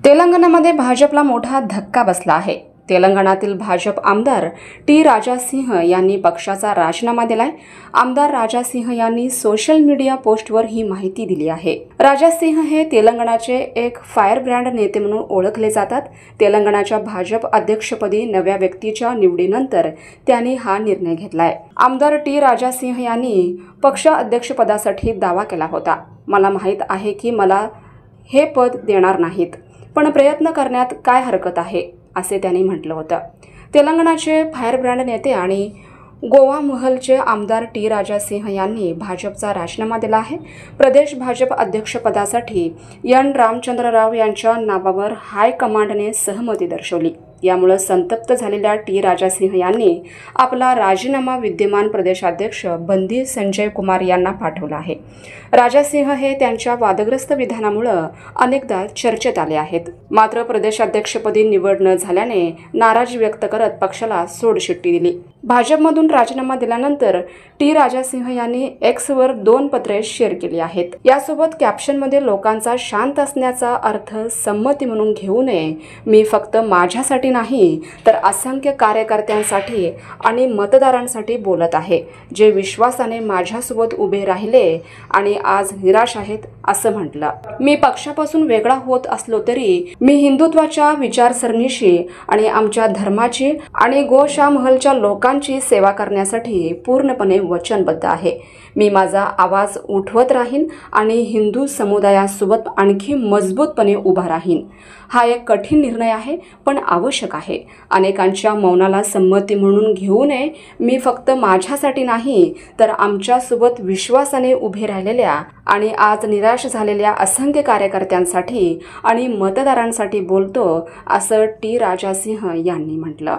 तेलंगणामध्ये भाजपला मोठा धक्का बसला आहे। तेलंगणातील भाजप आमदार टी राजा सिंह यांनी पक्षाचा राजीनामा दिलाय। आमदार राजा सिंह यांनी सोशल मीडिया पोस्टवर ही माहिती दिली आहे। राजा सिंह हे तेलंगणाचे एक फायर ब्रँड नेते म्हणून ओळखले जातात। तेलंगणाच्या भाजप अध्यक्षपदी नव्या व्यक्तीच्या निवडीनंतर त्यांनी हा निर्णय घेतलाय। आमदार टी राजा सिंह यांनी पक्ष अध्यक्षपदासाठी दावा केला होता। मला माहित आहे की मला हे पद देणार नाहीत, पण प्रयत्न करण्यात काय हरकत आहे, असे त्यांनी म्हटलं होतं। तेलंगणाचे फायर ब्रँड नेते आणि गोवा महलचे आमदार टी राजा सिंह यांनी भाजपचा राजीनामा दिला आहे। प्रदेश भाजप अध्यक्षपदासाठी एन रामचंद्र राव यांच्या नावावर हायकमांडने सहमती दर्शवली। यामुळे संतप्त झालेल्या टी राजा सिंह यांनी आपला राजीनामा विद्यमान प्रदेशाध्यक्ष बंदी संजय कुमार यांना पाठवला आहे। राजा सिंह हे त्यांच्या वादग्रस्त विधानामुळे अनेकदा चर्चेत आले आहेत। मात्र प्रदेशाध्यक्षपदी निवड न झाल्याने नाराजी व्यक्त करत पक्षाला सोडशिट्टी दिली। भाजपमधून राजीनामा दिल्यानंतर टी राजा सिंह यांनी एक्सवर 2 पत्रे शेअर केली आहेत। यासोबत कॅप्शनमध्ये लोकांचा शांत असण्याचा अर्थ संमती म्हणून घेऊ नये। मी फक्त माझ्यासाठी नाही तर असंख्य कार्यकर्त्यांसाठी आणि मतदारांसाठी बोलत आहे, जे विश्वासाने माझ्यासोबत उभे राहिले आणि आज निराश आहेत, असं म्हटलं। मी पक्षापासून वेगळा होत असलो तरी मी हिंदुत्वाच्या विचारसरणीशी आणि आमच्या धर्माची आणि गोशा महलच्या लोकांची सेवा करण्यासाठी पूर्णपणे वचनबद्ध आहे। मी माझा आवाज उठवत राहीन आणि हिंदू समुदायासोबत आणखी मजबूतपणे उभा राहीन। हा एक कठीण निर्णय आहे, पण आवश्यक आहे। अनेकांच्या मौनाला संमती म्हणून घेऊ नये। मी फक्त माझ्यासाठी नाही तर आमच्यासोबत विश्वासाने उभे राहिलेल्या आणि आज निराश झालेल्या असंख्य कार्यकर्त्यांसाठी आणि मतदारांसाठी बोलतो, असं टी राजा सिंह यांनी म्हटलं।